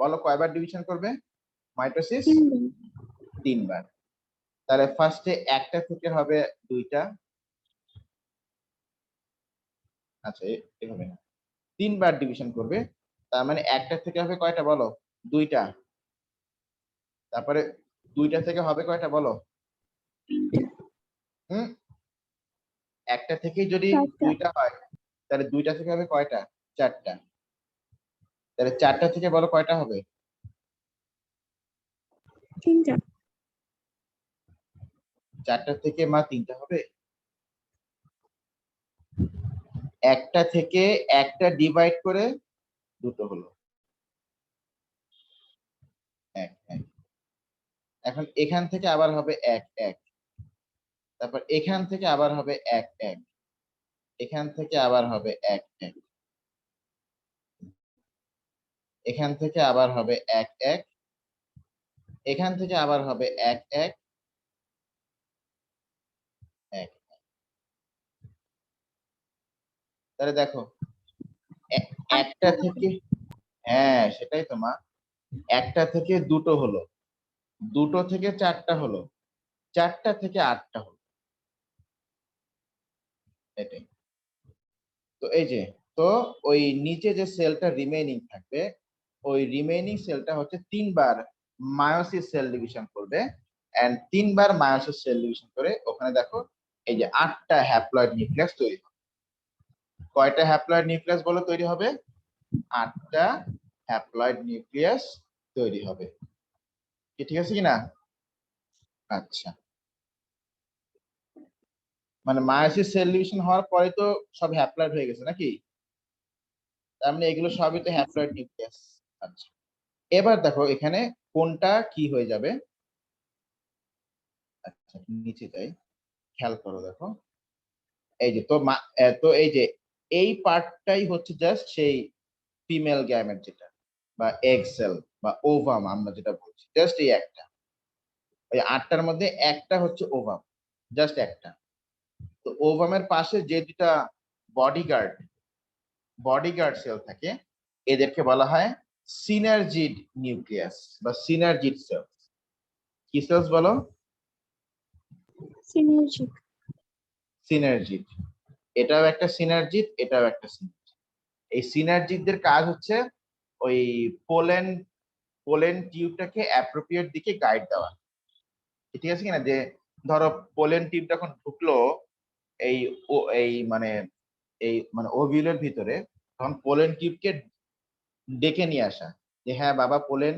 বলো কয়বার ডিভিশন করবে মাইটোসিস? 3 বার। 3 বার। তাহলে ফার্স্টে একটা থেকে হবে 2টা। আচ্ছা এভাবে না, 3 বার ডিভিশন করবে, তার মানে একটা থেকে হবে কয়টা বলো? 2টা। তারপরে 2টা থেকে হবে কয়টা বলো? হুম, একটা থেকে যদি 4টা। 2টা হয় তাহলে 2টা থেকে হবে কয়টা? 4টা। তাহলে 4টা থেকে বলো কয়টা হবে? 3টা। 4টা থেকে মা 3টা হবে। একটা থেকে একটা ডিভাইড করে 2টো হলো। এক এক। এখন এখান থেকে আবার হবে 1 1, তারপর এখান থেকে আবার হবে 1 1, এখান থেকে আবার হবে 1 1, এখান থেকে আবার হবে 1 1, এখান থেকে আবার হবে 1 1 1। তাহলে দেখো একটা থেকে, হ্যাঁ সেটাই তো মা, একটা থেকে 2টো হলো, 2টো থেকে 4টা হলো, 4টা থেকে 8টা হলো, এটাই তো। এই যে, তো ওই নিচে যে সেলটা রিমেইনিং থাকবে, ওই রিমেইনিং সেলটা হচ্ছে 3 বার মায়োসিস সেল ডিভিশন করবে, এন্ড 3 বার মায়োসিস সেল ডিভিশন করে ওখানে দেখো এই যে 8টা হ্যাপ্লয়েড নিউক্লিয়াস তৈরি হবে। কয়টা হ্যাপ্লয়েড নিউক্লিয়াস বলো তৈরি হবে? 8টা হ্যাপ্লয়েড নিউক্লিয়াস তৈরি হবে। কি ঠিক আছে কিনা? আচ্ছা, মানে মায়োসিস সেল ডিভিশন হওয়ার পরে তো সব হ্যাপ্লয়েড হয়ে গেছে নাকি? তার মানে এগুলো সবই তো হ্যাপ্লয়েড নিউক্লিয়াস। আচ্ছা, এবার দেখো এখানে কোনটা কি হয়ে যাবে। আচ্ছা নিচে যাই, খেয়াল করো দেখো, এই যে তো তো এই যে এই পার্টটাই হচ্ছে জাস্ট সেই ফিমেল গ্যামেট যেটা, বা এগ সেল বা ওভাম আমরা যেটা বলছি, জাস্ট এই একটা, ওই 8টার মধ্যে একটা হচ্ছে ওভাম, জাস্ট একটা। তো ওভামের পাশে যে দুটা বডিগার্ড বডিগার্ড সেল থাকে, এদেরকে বলা হয় সিনার্জিড নিউক্লিয়াস বা সিনার্জিড সেল। কি সেলস বলো? সিনার্জিক। সিনার্জিড। এটাও একটা সিনার্জিড, এটাও একটা সিনার্জিড। এই সিনার্জিডদের কাজ হচ্ছে ওই পোলেন পোলেন টিউবটাকে অ্যাপ্রোপ্রিয়েট দিকে গাইড দেওয়া। ঠিক আছে কিনা? যে ধরো পোলেন টিউব যখন ঢুকলো এই এই মানে ওভিউলের ভিতরে, তখন পোলেন টিউবকে ডেকে নিয়ে আসা, যে হ্যাঁ বাবা পোলেন